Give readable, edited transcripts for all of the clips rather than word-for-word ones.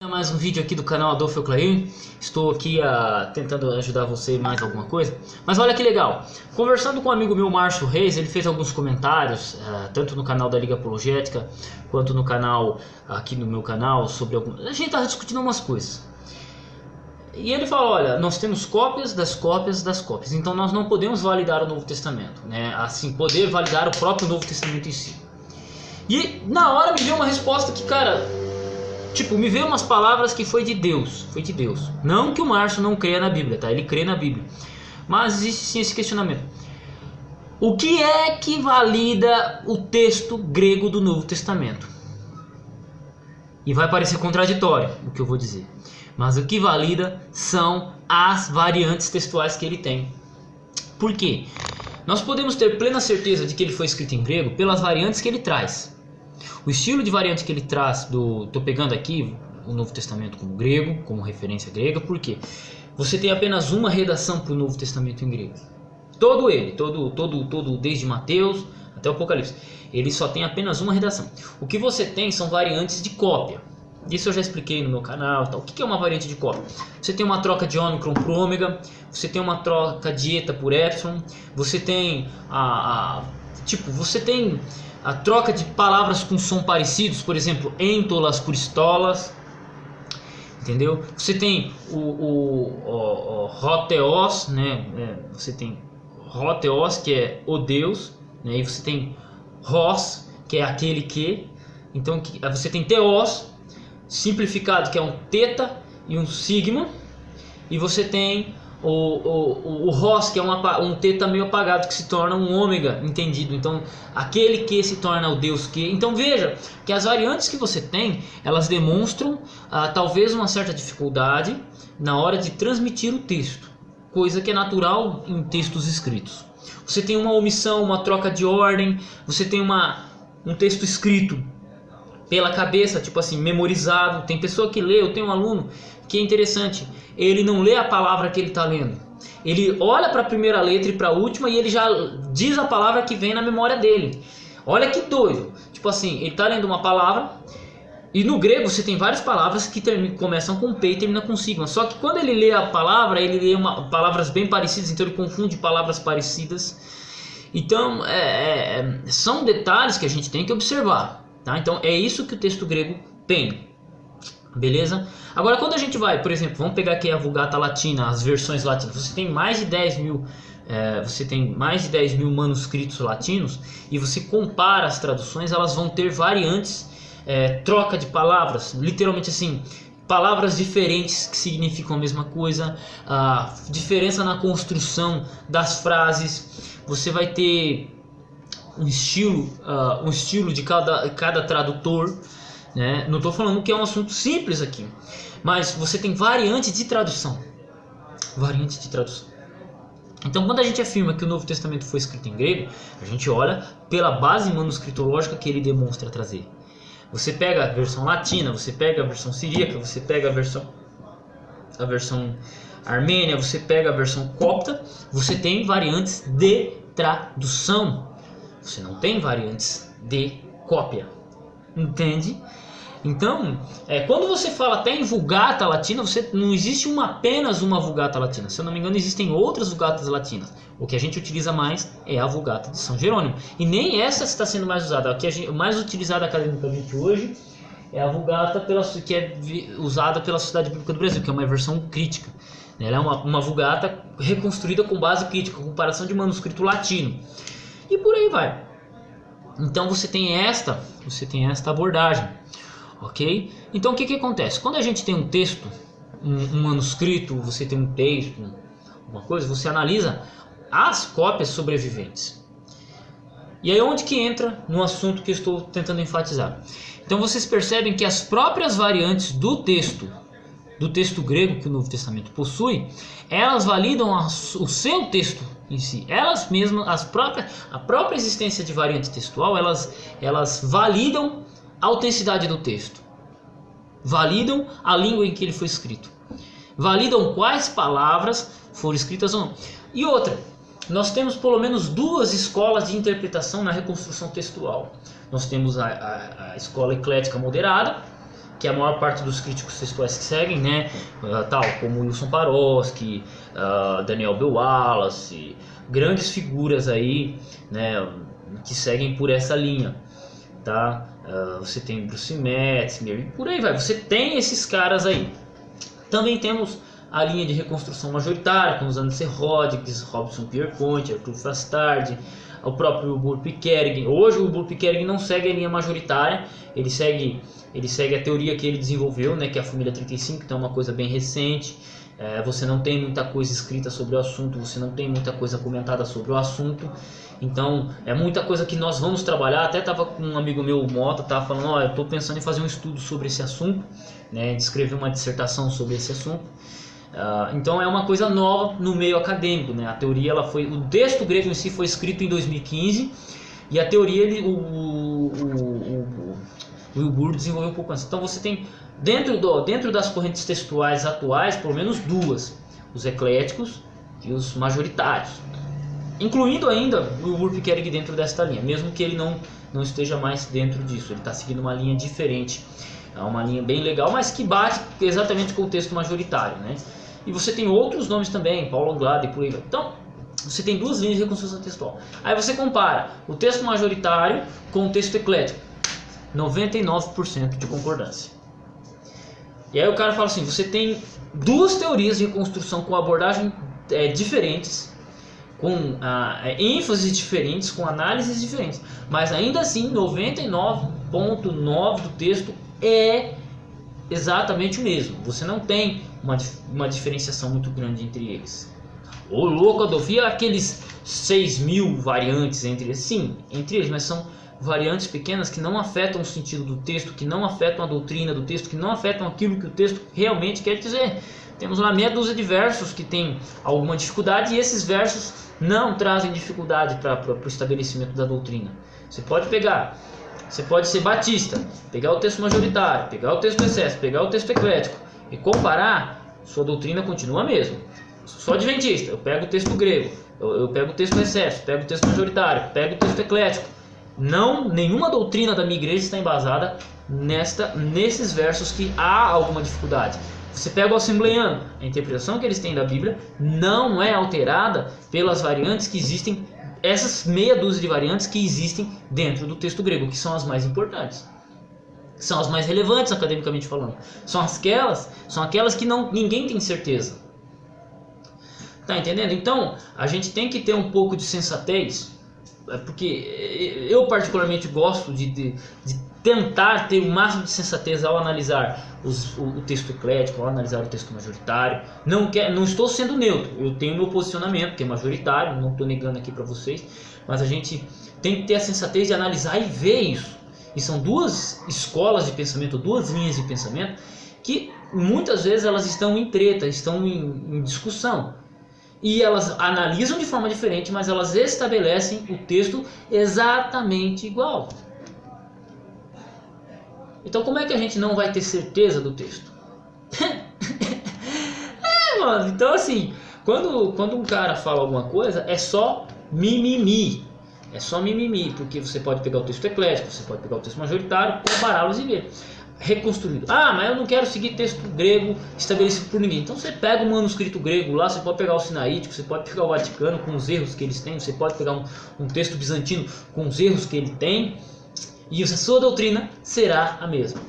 Mais um vídeo aqui do canal Adolfo Clair. Estou aqui tentando ajudar você mais alguma coisa. Mas olha que legal, conversando com um amigo meu, Márcio Reis, ele fez alguns comentários, tanto no canal da Liga Apologética, quanto no canal, aqui no meu canal, sobre algum... A gente está discutindo umas coisas. E ele fala, olha, nós temos cópias das cópias das cópias, então nós não podemos validar o Novo Testamento, né? Assim, poder validar o próprio Novo Testamento em si. E na hora me veio uma resposta que, cara... Tipo, me veio umas palavras que foi de Deus. Não que o Márcio não creia na Bíblia, tá? Ele crê na Bíblia. Mas existe sim esse questionamento. O que é que valida o texto grego do Novo Testamento? E vai parecer contraditório o que eu vou dizer. Mas o que valida são as variantes textuais que ele tem. Por quê? Nós podemos ter plena certeza de que ele foi escrito em grego pelas variantes que ele traz. O estilo de variante que ele traz, estou pegando aqui o Novo Testamento como grego, como referência grega, porque você tem apenas uma redação para o Novo Testamento em grego. Todo ele, desde Mateus até o Apocalipse, ele só tem apenas uma redação. O que você tem são variantes de cópia. Isso eu já expliquei no meu canal. Tá? O que é uma variante de cópia? Você tem uma troca de ômicron por ômega, você tem uma troca de eta por epsilon, você tem você tem a troca de palavras com som parecidos, por exemplo, entolas por estolas, entendeu? Você tem o hotheos, né? Você tem hotheos, que é o Deus, né? E você tem hos, que é aquele que. Então você tem theos, simplificado, que é um teta e um sigma, e você tem o Hos, que é um teta meio apagado, que se torna um ômega entendido. Então aquele que se torna o Deus que. Então veja que as variantes que você tem, elas demonstram talvez uma certa dificuldade na hora de transmitir o texto, coisa que é natural em textos escritos. Você tem uma omissão, uma troca de ordem, você tem um texto escrito pela cabeça, tipo assim, memorizado. Tem pessoa que lê, eu tenho um aluno que é interessante, ele não lê a palavra que ele está lendo, ele olha para a primeira letra e para a última e ele já diz a palavra que vem na memória dele. Olha que doido, tipo assim, ele está lendo uma palavra e no grego você tem várias palavras que começam com P e terminam com sigma, só que quando ele lê a palavra, ele lê palavras bem parecidas, então ele confunde palavras parecidas. Então são detalhes que a gente tem que observar, tá? Então é isso que o texto grego tem. Beleza? Agora quando a gente vai, por exemplo, vamos pegar aqui a Vulgata Latina, as versões latinas. Você tem mais de 10 mil manuscritos latinos e você compara as traduções, elas vão ter variantes, troca de palavras, literalmente assim, palavras diferentes que significam a mesma coisa, diferença na construção das frases. Você vai ter um estilo de cada tradutor. Né? Não estou falando que é um assunto simples aqui, mas você tem variante de tradução. Então, quando a gente afirma que o Novo Testamento foi escrito em grego, a gente olha pela base manuscritológica que ele demonstra trazer. Você pega a versão latina, você pega a versão siríaca, você pega a versão armênia, você pega a versão copta, você tem variantes de tradução. Você não tem variantes de cópia. Entende? Então, quando você fala até em Vulgata Latina, não existe apenas uma Vulgata Latina. Se eu não me engano, existem outras Vulgatas Latinas. O que a gente utiliza mais é a Vulgata de São Jerônimo. E nem essa está sendo mais usada. A que mais utilizada academicamente hoje é a Vulgata que é usada pela Sociedade Bíblica do Brasil, que é uma versão crítica. Ela é uma Vulgata reconstruída com base crítica, com comparação de manuscrito latino. E por aí vai. Então você tem esta abordagem, ok? Então o que acontece? Quando a gente tem um texto, um manuscrito, você tem um texto, alguma coisa, você analisa as cópias sobreviventes. E aí onde que entra no assunto que eu estou tentando enfatizar? Então vocês percebem que as próprias variantes do texto grego que o Novo Testamento possui, elas validam o seu texto em si. Elas mesmas, a própria existência de variante textual, elas validam a autenticidade do texto, validam a língua em que ele foi escrito, validam quais palavras foram escritas ou não. E outra, nós temos pelo menos duas escolas de interpretação na reconstrução textual. Nós temos a escola eclética moderada, que a maior parte dos críticos textuais que seguem, né, tal como Wilson Paroski, Daniel B. Wallace, grandes figuras aí, né, que seguem por essa linha, tá? Você tem Bruce Metzger e por aí vai, você tem esses caras aí. Também temos a linha de reconstrução majoritária, com os Anderson Rodrigues, Robson Pierpont, Arthur Frastard, o próprio Burke Kerrigan. Hoje o Burke Kerrigan não segue a linha majoritária, ele segue a teoria que ele desenvolveu, né, que é a família 35, então é uma coisa bem recente. Você não tem muita coisa escrita sobre o assunto, você não tem muita coisa comentada sobre o assunto. Então é muita coisa que nós vamos trabalhar. Até estava com um amigo meu, o Mota, estava falando, eu estou pensando em fazer um estudo sobre esse assunto, né, de escrever uma dissertação sobre esse assunto. Então é uma coisa nova no meio acadêmico, né? A teoria, o texto grego em si foi escrito em 2015 e a teoria o Wilbur desenvolveu um pouco antes. Então você tem dentro das correntes textuais atuais pelo menos duas: os ecléticos e os majoritários, incluindo ainda o Wilbur Kerrigan dentro desta linha, mesmo que ele não esteja mais dentro disso. Ele está seguindo uma linha diferente, é uma linha bem legal, mas que bate exatamente com o texto majoritário, né? E você tem outros nomes também, Paulo Anglada e por aí vai. Então, você tem duas linhas de reconstrução textual. Aí você compara o texto majoritário com o texto eclético. 99% de concordância. E aí o cara fala assim, você tem duas teorias de reconstrução com abordagem diferentes, com ênfases diferentes, com análises diferentes. Mas ainda assim, 99,9% do texto é exatamente o mesmo. Você não tem uma diferenciação muito grande entre eles. Ô louco, Adolfo, e aqueles 6.000 variantes entre eles? Sim, entre eles, mas são variantes pequenas que não afetam o sentido do texto, que não afetam a doutrina do texto, que não afetam aquilo que o texto realmente quer dizer. Temos lá meia dúzia de versos que tem alguma dificuldade e esses versos não trazem dificuldade para o estabelecimento da doutrina. Você pode ser batista, pegar o texto majoritário, pegar o texto excesso, pegar o texto eclético e comparar, sua doutrina continua a mesma. Sou adventista, eu pego o texto grego, eu pego o texto excesso, pego o texto majoritário, pego o texto eclético. Nenhuma doutrina da minha igreja está embasada nesses versos que há alguma dificuldade. Você pega o assembleiano, a interpretação que eles têm da Bíblia não é alterada pelas variantes que existem, essas meia dúzia de variantes que existem dentro do texto grego, que são as mais importantes, são as mais relevantes academicamente falando, são aquelas que ninguém tem certeza. Tá entendendo? Então a gente tem que ter um pouco de sensatez, porque eu particularmente gosto de tentar ter o máximo de sensatez ao analisar o texto eclético, ao analisar o texto majoritário. Não estou sendo neutro, eu tenho meu posicionamento que é majoritário, não estou negando aqui para vocês, mas a gente tem que ter a sensatez de analisar e ver isso. E são duas escolas de pensamento, duas linhas de pensamento que muitas vezes elas estão em treta, estão em discussão. E elas analisam de forma diferente, mas elas estabelecem o texto exatamente igual. Então como é que a gente não vai ter certeza do texto? Mano, então assim, quando um cara fala alguma coisa, é só mimimi. É só mimimi, porque você pode pegar o texto eclético, você pode pegar o texto majoritário, compará-los e ver. Reconstruído. Mas eu não quero seguir texto grego estabelecido por ninguém. Então você pega o manuscrito grego lá, você pode pegar o Sinaítico, você pode pegar o Vaticano com os erros que eles têm, você pode pegar um texto bizantino com os erros que ele tem, e a sua doutrina será a mesma.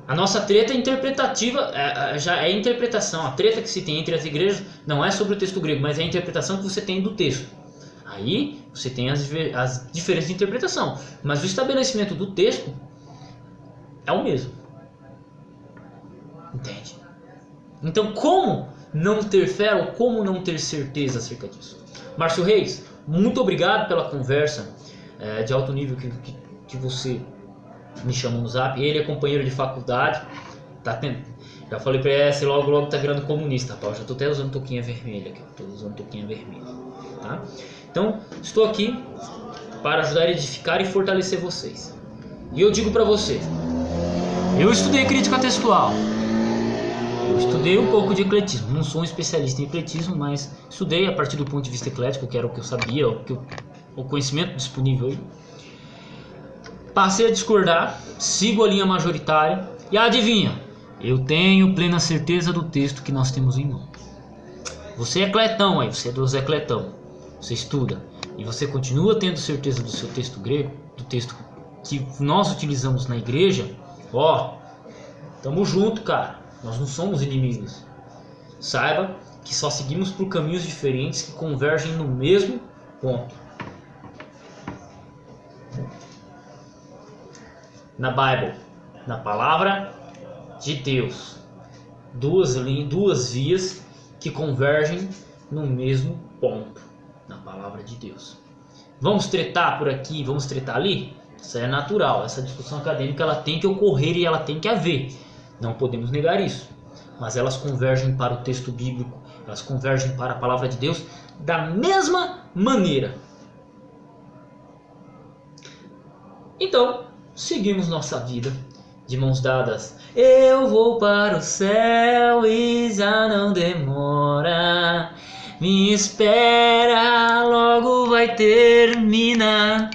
A nossa treta interpretativa já é interpretação. A treta que se tem entre as igrejas não é sobre o texto grego, mas é a interpretação que você tem do texto. Aí você tem as diferenças de interpretação, mas o estabelecimento do texto é o mesmo. Entende? Então como não ter fé ou como não ter certeza acerca disso? Márcio Reis, muito obrigado pela conversa de alto nível que você me chamou no zap. Ele é companheiro de faculdade, tá tendo? Já falei pra ele, logo tá virando comunista, rapaz. Já tô até usando touquinha vermelha aqui, tá? Então, estou aqui para ajudar a edificar e fortalecer vocês. E eu digo pra você, eu estudei crítica textual, eu estudei um pouco de ecletismo, não sou um especialista em ecletismo, mas estudei a partir do ponto de vista eclético, que era o que eu sabia, o conhecimento disponível aí. Passei a discordar, sigo a linha majoritária, E adivinha? Eu tenho plena certeza do texto que nós temos em mão. Você é cletão aí, você é do Zé Cletão. Você estuda e você continua tendo certeza do seu texto grego, do texto que nós utilizamos na igreja. Ó, tamo junto, cara. Nós não somos inimigos. Saiba que só seguimos por caminhos diferentes que convergem no mesmo ponto. Na Bible, na palavra de Deus, duas vias que convergem no mesmo ponto, na palavra de Deus. Vamos tretar por aqui, vamos tretar ali? Isso é natural, essa discussão acadêmica ela tem que ocorrer e ela tem que haver. Não podemos negar isso. Mas elas convergem para o texto bíblico, elas convergem para a palavra de Deus da mesma maneira. Então, seguimos nossa vida de mãos dadas. Eu vou para o céu e já não demora. Me espera, logo vai terminar.